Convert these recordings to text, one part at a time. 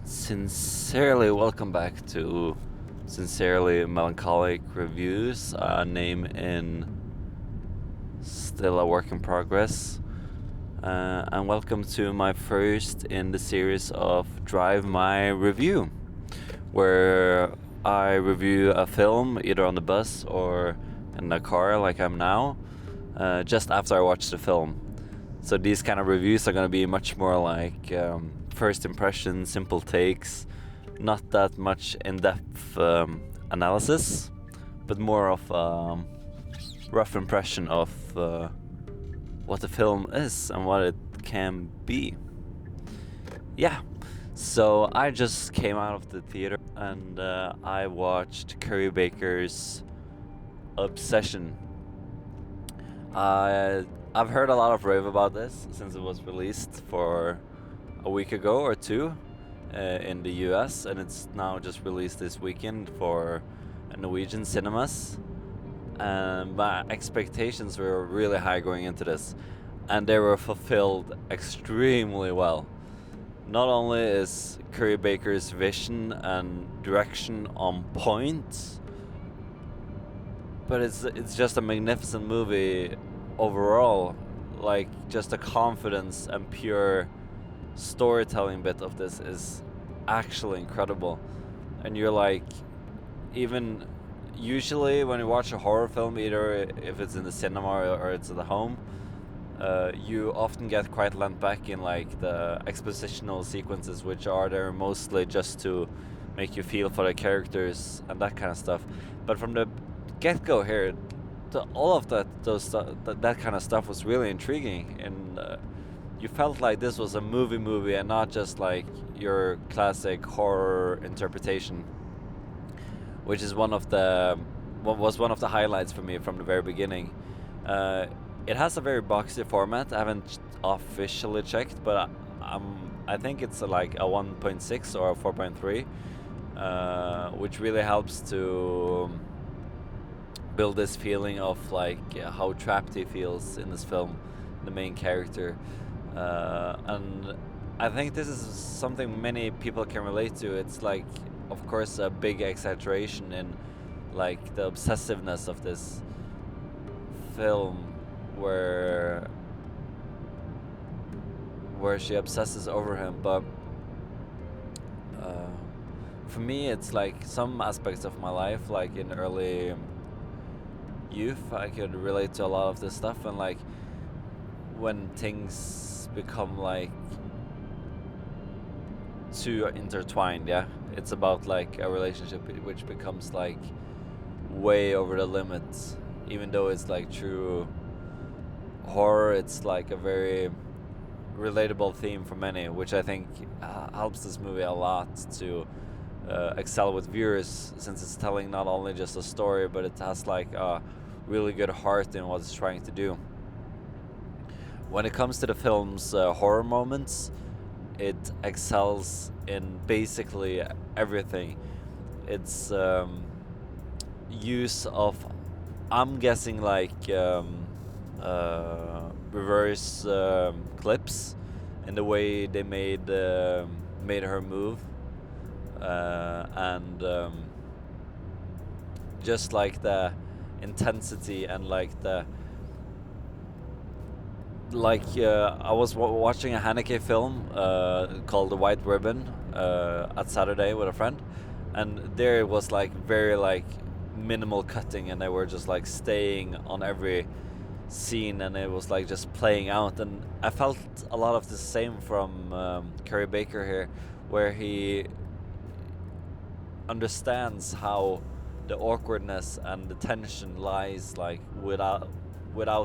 Sincerely welcome back to Sincerely Melancholic Reviews, name in still a work in progress. And welcome to my first in the series of Drive My Review, where I review a film either on the bus or in the car, like I'm now, just after I watch the film. So these kind of reviews are going to be much more like first impressions, simple takes, not that much in-depth analysis, but more of rough impression of what the film is and what it can be. Yeah, so I just came out of the theater and I watched Curry Baker's Obsession. I've heard a lot of rave about this since it was released for a week ago or two in the US, and it's now just released this weekend for Norwegian cinemas. And my expectations were really high going into this, and they were fulfilled extremely well. Not only is Curry Baker's vision and direction on point, but it's just a magnificent movie overall. Like, just the confidence and pure storytelling bit of this is actually incredible. And you're like, even usually when you watch a horror film, either if it's in the cinema or it's at the home, you often get quite lent back in like the expositional sequences, which are there mostly just to make you feel for the characters and that kind of stuff. But from the get-go here, all of that kind of stuff was really intriguing, and you felt like this was a movie and not just like your classic horror interpretation, which is what was one of the highlights for me from the very beginning. It has a very boxy format. I haven't officially checked, but I think it's like a 1.6 or a 4.3, which really helps to build this feeling of like how trapped he feels in this film, the main character. And I think this is something many people can relate to. It's like, of course, a big exaggeration in like the obsessiveness of this film, where she obsesses over him. But for me, it's like some aspects of my life, like in early youth, I could relate to a lot of this stuff. And like when things become like too intertwined, yeah, it's about like a relationship which becomes like way over the limit. Even though it's like true horror, it's like a very relatable theme for many, which I think helps this movie a lot to excel with viewers, since it's telling not only just a story, but it has like a really good heart in what it's trying to do. When it comes to the film's horror moments, it excels in basically everything. Its use of, I'm guessing, like reverse clips in the way they made her move, and just like the intensity and like the I was watching a Haneke film called The White Ribbon at Saturday with a friend, and there it was like very like minimal cutting, and they were just like staying on every scene, and it was like just playing out. And I felt a lot of the same from Curry Baker here, where he understands how the awkwardness and the tension lies like without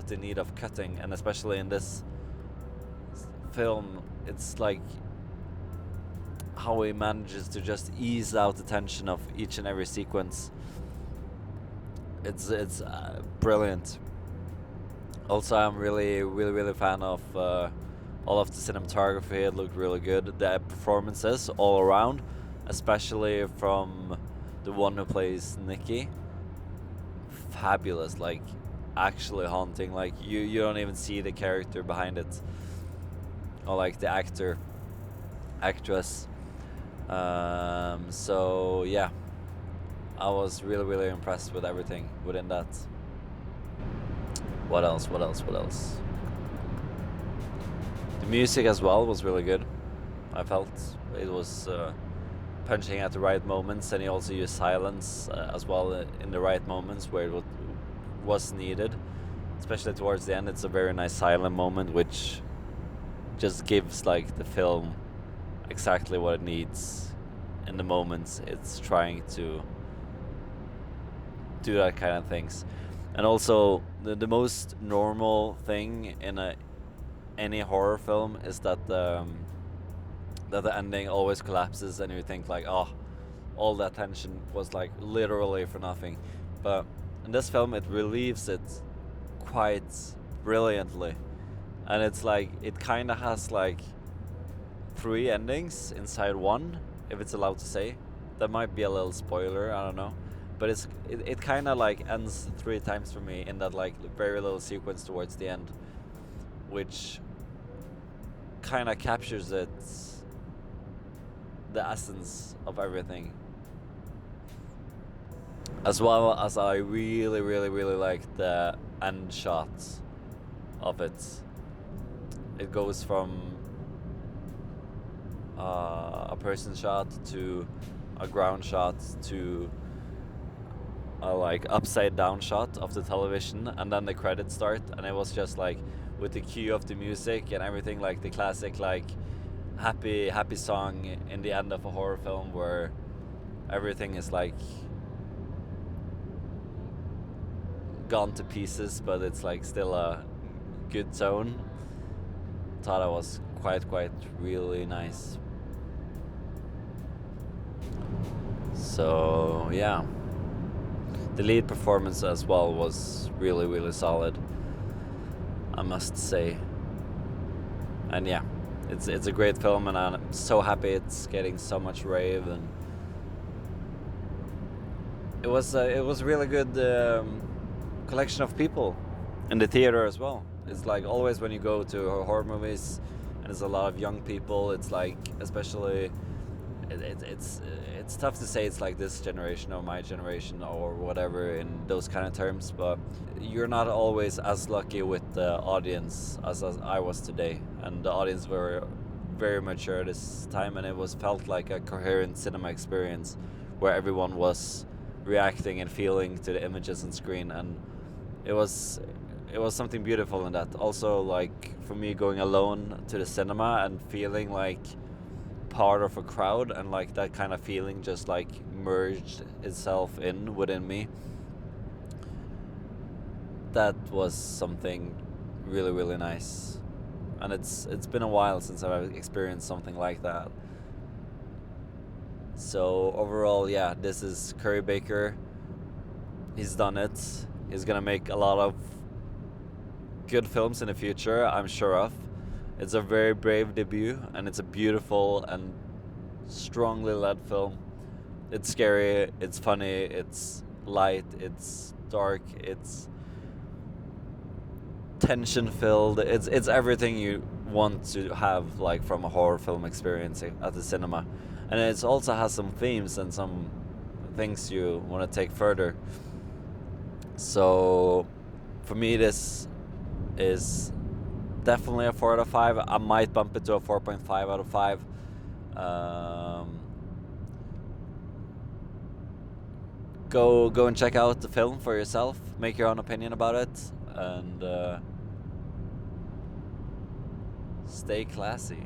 the need of cutting. And especially in this film, it's like how he manages to just ease out the tension of each and every sequence. It's brilliant. Also, I'm really fan of all of the cinematography. It looked really good. The performances all around, especially from the one who plays Nikki, fabulous. Like, actually haunting. Like, you don't even see the character behind it, or like the actress. So yeah, I was really really impressed with everything within that. What else? What else? What else? The music as well was really good. I felt it was punching at the right moments, and he also used silence as well in the right moments where it was needed. Especially towards the end, it's a very nice silent moment, which just gives like the film exactly what it needs in the moments it's trying to do that kind of things. And also, the most normal thing in any horror film is that that the ending always collapses, and you think like, oh, all that tension was like literally for nothing. But in this film, it relieves it quite brilliantly, and it's like it kind of has like 3 endings inside one, if it's allowed to say. That might be a little spoiler, I don't know. But it kind of like ends 3 times for me in that like very little sequence towards the end, which kind of captures it, the essence of everything. As well as I really, really, really like the end shot of it. It goes from a person shot to a ground shot to a like upside down shot of the television, and then the credits start, and it was just like with the cue of the music and everything, like the classic like happy song in the end of a horror film where everything is like gone to pieces, but it's like still a good tone. Thought it was quite really nice. So yeah, the lead performance as well was really really solid, I must say. And yeah, it's a great film, and I'm so happy it's getting so much rave, and it was a really good collection of people in the theater as well. It's like always when you go to horror movies and there's a lot of young people, it's like, especially it's tough to say it's like this generation or my generation or whatever in those kind of terms, but you're not always as lucky with the audience as I was today, and the audience were very mature this time, and it was felt like a coherent cinema experience where everyone was reacting and feeling to the images on screen, and it was something beautiful in that. Also, like for me, going alone to the cinema and feeling like part of a crowd, and like that kind of feeling just like merged itself in within me, that was something really really nice. And it's been a while since I've experienced something like that. So overall, yeah, this is Curry Baker. He's done it. He's gonna make a lot of good films in the future, I'm sure of. It's a very brave debut, and it's a beautiful and strongly led film. It's scary, it's funny, it's light, it's dark, it's tension filled. It's everything you want to have like from a horror film experience at the cinema. And it also has some themes and some things you want to take further. So for me, this is definitely a 4 out of 5. I might bump it to a 4.5 out of 5. Go and check out the film for yourself. Make your own opinion about it, and stay classy.